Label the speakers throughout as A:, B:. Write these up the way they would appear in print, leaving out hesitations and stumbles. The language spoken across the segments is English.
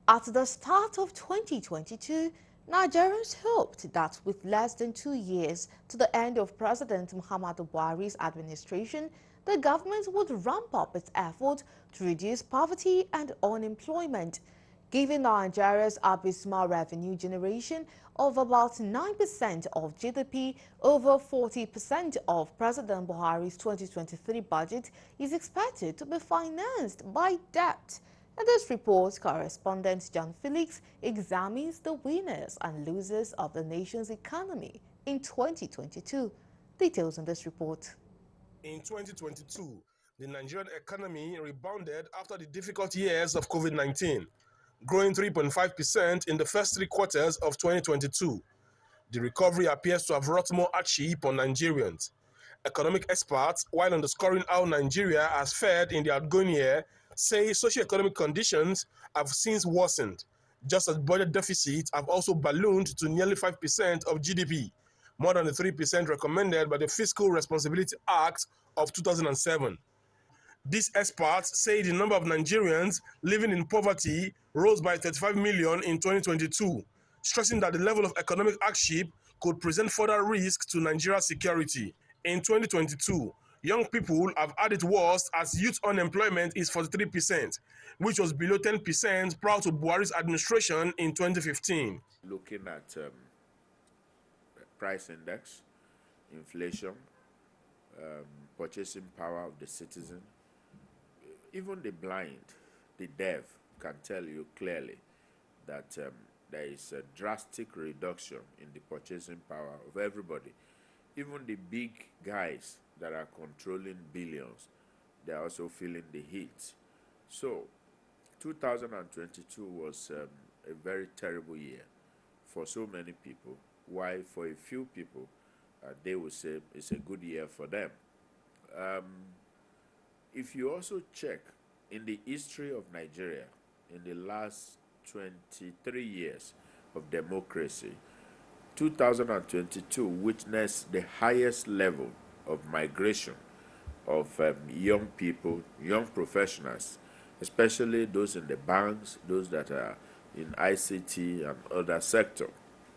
A: At the start of 2022, Nigerians hoped that with less than 2 years to the end of President Muhammadu Buhari's administration, the government would ramp up its effort to reduce poverty and unemployment. Given Nigeria's abysmal revenue generation of about 9% of GDP, over 40% of President Buhari's 2023 budget is expected to be financed by debt. In this report, correspondent John Felix examines the winners and losers of the nation's economy in 2022. Details in this report.
B: In 2022, the Nigerian economy rebounded after the difficult years of COVID-19, growing 3.5% in the first 3 quarters of 2022. The recovery appears to have wrought more hardship on Nigerians. Economic experts, while underscoring how Nigeria has fared in the outgoing year, say socio-economic conditions have since worsened, just as budget deficits have also ballooned to nearly 5% of GDP, more than the 3% recommended by the Fiscal Responsibility Act of 2007. These experts say the number of Nigerians living in poverty rose by 35 million in 2022, stressing that the level of economic hardship could present further risks to Nigeria's security. In 2022, young people have had it worse as youth unemployment is 43%, which was below 10% prior to Buhari's administration in 2015.
C: Looking at price index, inflation, purchasing power of the citizen, even the blind, the deaf can tell you clearly that there is a drastic reduction in the purchasing power of everybody. Even the big guys that are controlling billions, they are also feeling the heat. So 2022 was a very terrible year for so many people, while for a few people, they will say it's a good year for them. If you also check in the history of Nigeria, in the last 23 years of democracy, 2022 witnessed the highest level of migration of young people, young professionals, especially those in the banks, those that are in ICT and other sectors.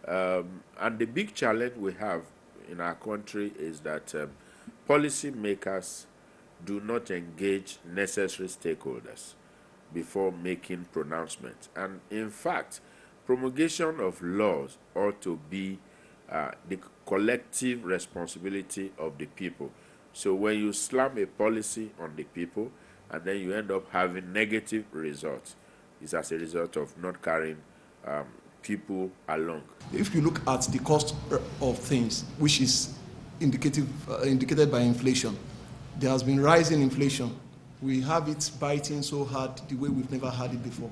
C: And the big challenge we have in our country is that policy makers do not engage necessary stakeholders before making pronouncements. And in fact, promulgation of laws ought to be the collective responsibility of the people. So when you slam a policy on the people and then you end up having negative results, it's as a result of not carrying people along.
D: If you look at the cost of things, which is indicated by inflation, there has been rising inflation. We have it biting so hard the way we've never had it before.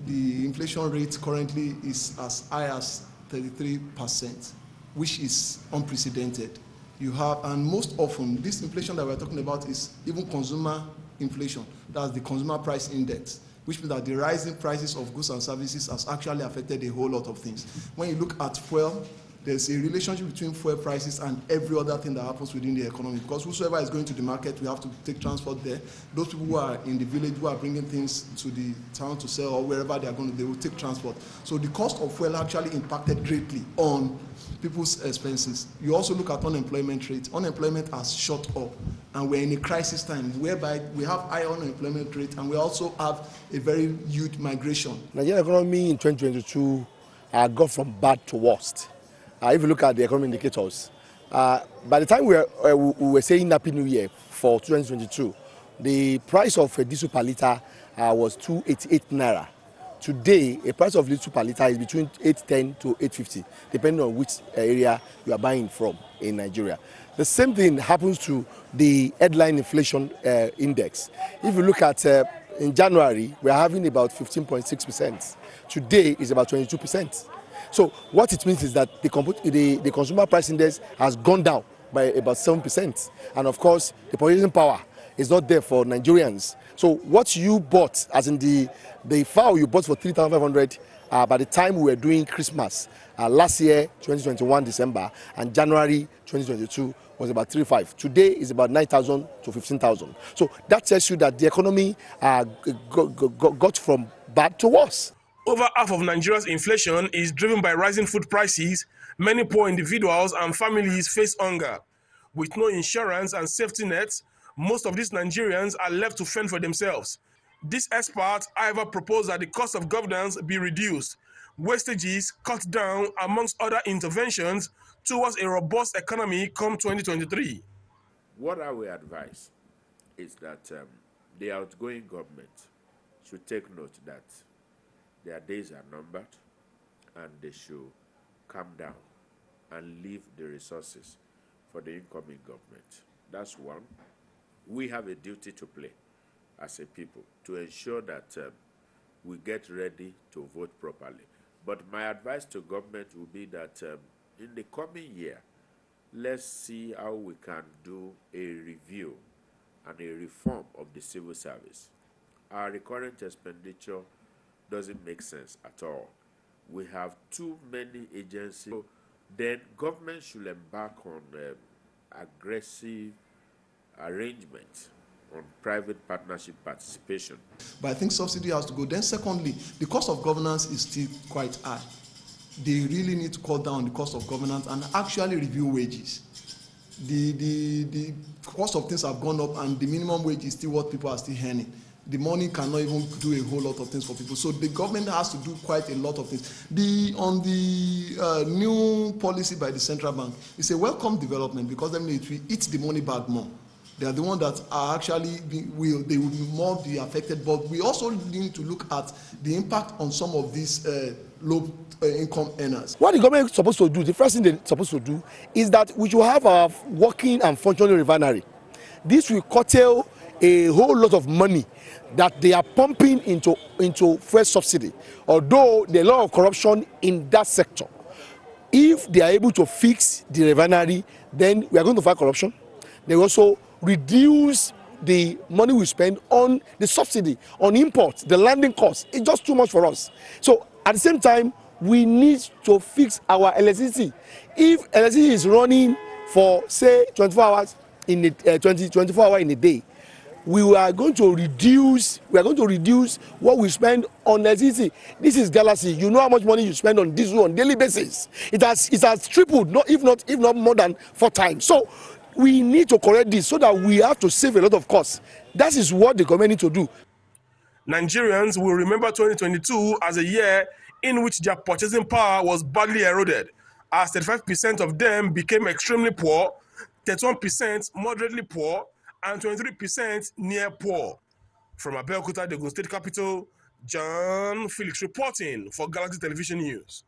D: The inflation rate currently is as high as 33%, which is unprecedented. You have, and most often, this inflation that we're talking about is even consumer inflation. That's the consumer price index, which means that the rising prices of goods and services has actually affected a whole lot of things. When you look at fuel, there's a relationship between fuel prices and every other thing that happens within the economy. Because whosoever is going to the market, we have to take transport there. Those people who are in the village, who are bringing things to the town to sell or wherever they are going to, they will take transport. So the cost of fuel actually impacted greatly on people's expenses. You also look at unemployment rate. Unemployment has shot up, and we're in a crisis time whereby we have high unemployment rate and we also have a very huge migration.
E: Nigerian economy in 2022 got from bad to worst. If you look at the economic indicators, by the time we were saying Happy New Year for 2022, the price of a diesel per litre was 288 naira. Today, a price of diesel per litre is between 810 to 850, depending on which area you are buying from in Nigeria. The same thing happens to the headline inflation index. If you look at in January, we are having about 15.6%. Today is about 22%. So what it means is that the consumer price index has gone down by about 7%. And of course, the purchasing power is not there for Nigerians. So what you bought, as in the fowl you bought for 3,500 by the time we were doing Christmas last year, 2021 December, and January 2022 was about 3,500. Today is about 9,000 to 15,000. So that tells you that the economy got from bad to worse.
B: Over half of Nigeria's inflation is driven by rising food prices. Many poor individuals and families face hunger. With no insurance and safety nets, most of these Nigerians are left to fend for themselves. This expert, however, proposed that the cost of governance be reduced, wastages cut down, amongst other interventions towards a robust economy come 2023.
C: What I will advise is that the outgoing government should take note that their days are numbered and they should calm down and leave the resources for the incoming government. That's one. We have a duty to play as a people to ensure that we get ready to vote properly. But my advice to government will be that in the coming year, let's see how we can do a review and a reform of the civil service. Our recurrent expenditure doesn't make sense at all. We have too many agencies. So then government should embark on aggressive arrangements on private partnership participation.
D: But I think subsidy has to go. Then secondly, the cost of governance is still quite high. They really need to cut down the cost of governance and actually review wages. The cost of things have gone up and the minimum wage is still what people are still earning. The money cannot even do a whole lot of things for people. So the government has to do quite a lot of things. On the new policy by the central bank, it's a welcome development because then it will eat the money back more. They are the ones that are actually will be more be affected. But we also need to look at the impact on some of these low income earners.
E: What the government is supposed to do, the first thing they're supposed to do, is that we should have a working and functioning refinery. This will curtail a whole lot of money that they are pumping into fuel subsidy. Although there's a lot of corruption in that sector, if they are able to fix the refinery, then we are going to fight corruption. They also reduce the money we spend on the subsidy, on imports, the landing costs. It's just too much for us. So at the same time, we need to fix our electricity. If electricity is running for, say, 24 hours in a 24 hours in a day, we are going to reduce what we spend on electricity. This is galaxy. You know how much money you spend on diesel on daily basis. It has tripled, if not more than 4 times. So we need to correct this so that we have to save a lot of costs. That is what the government need to do.
B: Nigerians will remember 2022 as a year in which their purchasing power was badly eroded, as 35% of them became extremely poor, 31% moderately poor, and 23% near poor. From Abeokuta, the Ogun State capital, John Felix reporting for Galaxy Television News.